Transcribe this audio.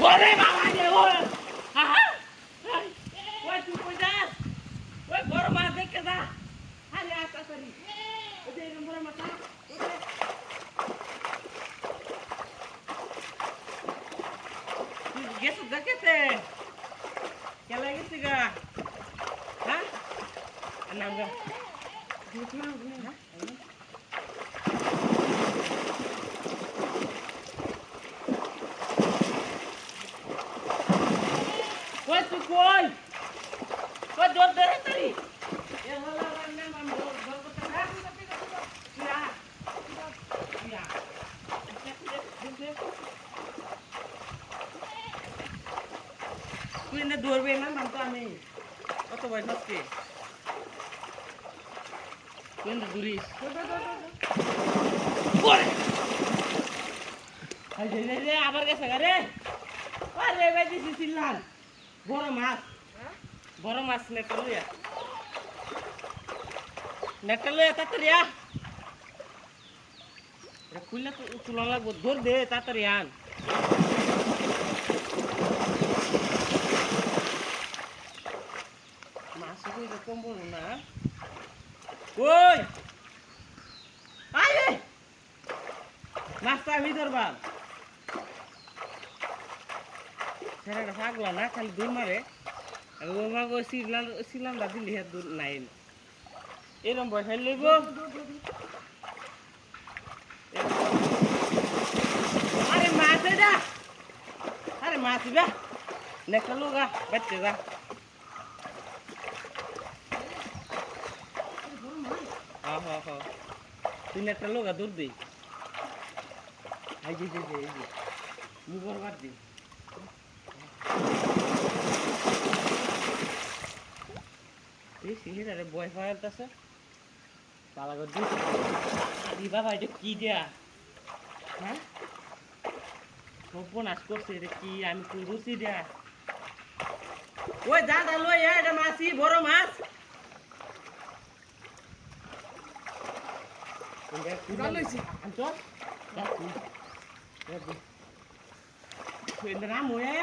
ওরে বাবা রে ও হ্যাঁ ওই তুই কই যাস ওই বড় মাছ দেখে যা আরে আচ্ছা সরি ওই যে এরকম বড় মাছ তুই গেছিস দেখেতে কেলা গেছি গা হ্যাঁ নাম গা কই তুই কই কই জোর দে তারি এ হলা নাম আমি জোর করতে না ইয়া ইয়া তুই না দৌড়বে না নাম তো আমি কত বয়স হচ্ছে তুই না দৌড়িস আবার গেছে রে আরে ভাই দিছি চিল্লান বড় মাছ নেটা লইয়া তাড়াতাড়ি খুললে তো তুলা লাগবো ধর দে তাড়াতাড়ি আন মাছ কম বড় না ওই আয় মাছটা আমি ধরবা ছেলেটা পাগলা না খালি দূর মারে সিলাম দিলি দূর নাই এরম বয়স লইব আরে মাছ যা আরে মাছ যা নেকটা লোগা বাচ্চা যা তুই নেকটা লোগা দূর দিই মুগর বাদ দিই সিহিরারে বয় ফায়ালতাছে পালাগর দি বাবা এটা কি দেয়া হ্যাঁ সর্বনাশ করছে এটা কি আমি তুই রুচি দেয়া ওই দাদা লই এটা মাছি বড় মাছ নাম হয়ে